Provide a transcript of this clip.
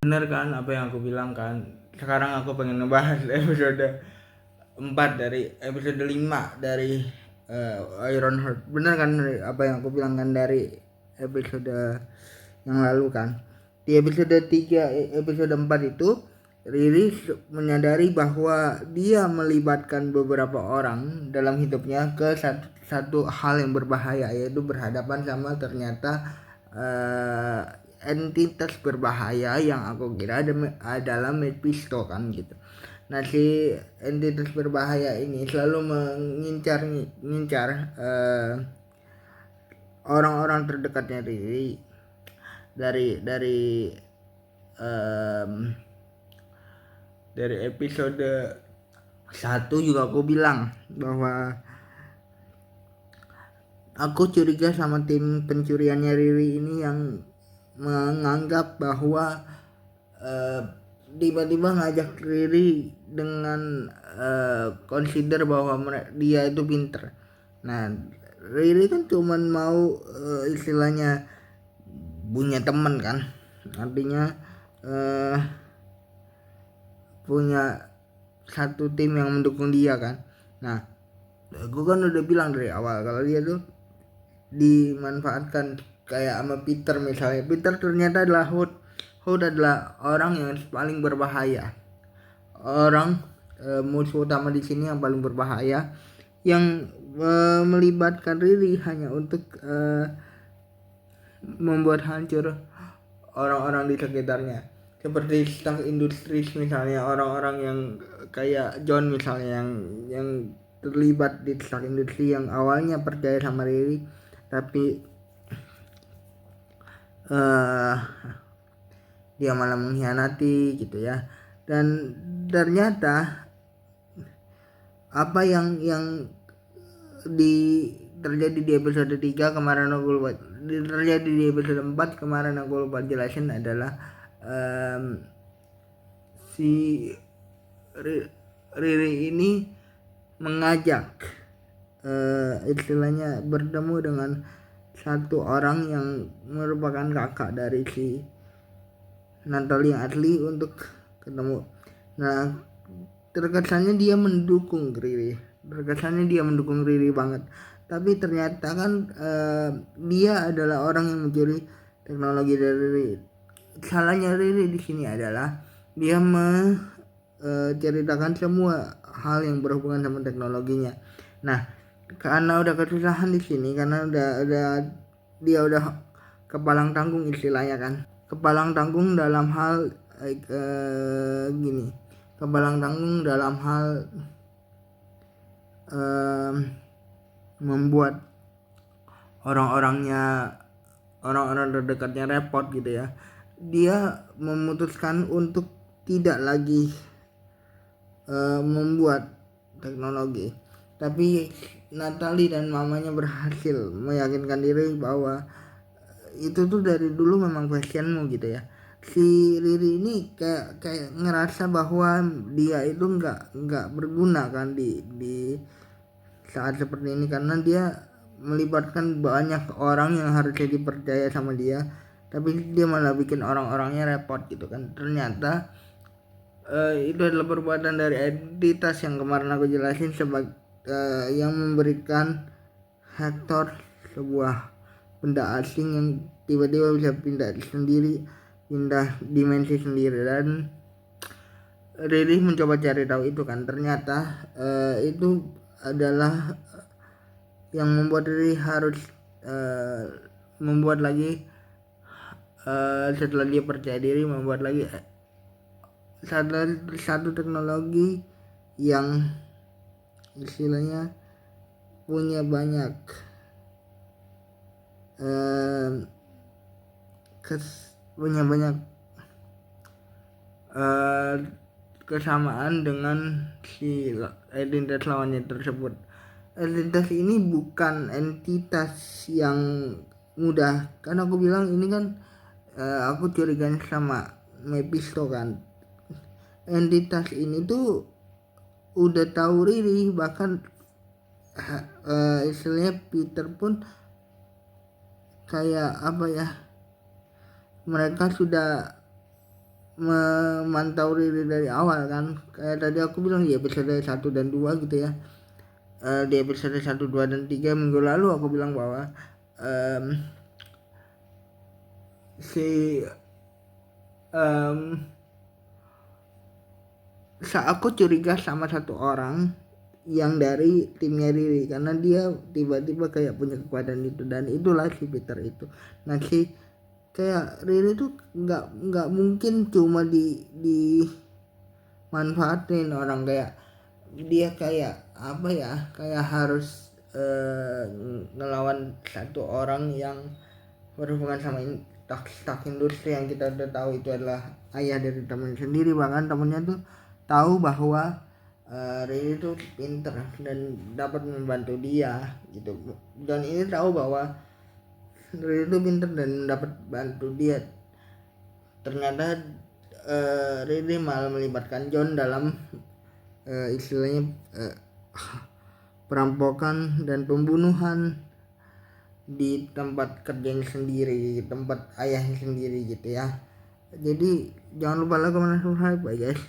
Bener kan apa yang aku bilang kan. Sekarang aku pengen ngebahas episode 4 dari episode 5 dari Ironheart. Bener kan apa yang aku bilang kan dari episode yang lalu kan. Di episode 3 episode 4 itu Riri menyadari bahwa dia melibatkan beberapa orang dalam hidupnya ke satu hal yang berbahaya, yaitu berhadapan sama ternyata entitas berbahaya yang aku kira adalah Mephisto kan gitu. Nah, si entitas berbahaya ini selalu mengincar orang-orang terdekatnya Riri em, dari episode 1 juga aku bilang bahwa aku curiga sama tim pencuriannya Riri ini yang menganggap bahwa tiba-tiba ngajak Riri dengan consider bahwa dia itu pinter. Nah, Riri kan cuman mau istilahnya punya temen kan, artinya punya satu tim yang mendukung dia kan. Nah, gue kan udah bilang dari awal kalau dia tuh dimanfaatkan kayak sama Peter misalnya. Peter ternyata adalah Hood. Hood adalah orang yang paling berbahaya. Orang musuh utama di sini yang paling berbahaya yang melibatkan Riri hanya untuk membuat hancur orang-orang di sekitarnya, seperti Stark Industries misalnya, orang-orang yang kayak John misalnya yang terlibat di Stark Industries yang awalnya percaya sama Riri tapi dia malah mengkhianati gitu ya. Dan ternyata apa yang terjadi di episode 3 kemarin aku lupa, terjadi di episode 4 kemarin aku lupa jelasin adalah si Riri ini mengajak istilahnya bertemu dengan satu orang yang merupakan kakak dari si Natalie asli untuk ketemu. Nah, terkesannya dia mendukung Riri banget, tapi ternyata kan dia adalah orang yang mencuri teknologi dari Riri. Salahnya Riri di sini adalah dia menceritakan semua hal yang berhubungan sama teknologinya. Nah, karena udah kesusahan di sini, karena dia udah kepalang tanggung istilahnya kan, kepalang tanggung dalam hal gini, kepalang tanggung dalam hal membuat orang-orang terdekatnya repot gitu ya. Dia memutuskan untuk tidak lagi membuat teknologi, tapi Natalie dan mamanya berhasil meyakinkan diri bahwa itu tuh dari dulu memang passionmu gitu ya. Si Riri ini kayak ngerasa bahwa dia itu nggak berguna kan di saat seperti ini, karena dia melibatkan banyak orang yang harusnya dipercaya sama dia, tapi dia malah bikin orang-orangnya repot gitu kan. Ternyata itu adalah perbuatan dari entitas yang kemarin aku jelasin sebagai yang memberikan Hector sebuah benda asing yang tiba-tiba bisa pindah dimensi sendiri. Dan Riri mencoba cari tahu itu kan, ternyata itu adalah yang membuat Riri harus membuat lagi setelah dia percaya diri, membuat lagi satu teknologi yang istilahnya punya banyak punya banyak kesamaan dengan si entitas lawannya tersebut. Entitas ini bukan entitas yang mudah, kan aku bilang ini kan aku curiga sama Mephisto kan. Entitas ini tuh udah tahu Riri, bahkan istilahnya Peter pun kayak apa ya, mereka sudah memantau Riri dari awal kan. Kayak tadi aku bilang di episode 1 dan 2 gitu ya. Di episode 1, 2 dan 3 minggu lalu aku bilang bahwa si aku curiga sama satu orang yang dari timnya Riri karena dia tiba-tiba kayak punya kekuatan itu, dan itulah si Peter itu. Nah si kayak Riri tuh nggak mungkin cuma manfaatin orang, kayak dia kayak apa ya, kayak harus ngelawan satu orang yang berhubungan sama stock industri yang kita udah tahu itu adalah ayah dari teman sendiri. Bahkan temennya tuh tahu bahwa Riri itu pinter dan dapat membantu dia gitu, dan ini tahu bahwa Riri itu pinter dan dapat bantu dia. Ternyata Riri malah melibatkan John dalam istilahnya perampokan dan pembunuhan di tempat kerjanya sendiri, tempat ayahnya sendiri gitu ya. Jadi jangan lupa like, comment, subscribe, bye guys.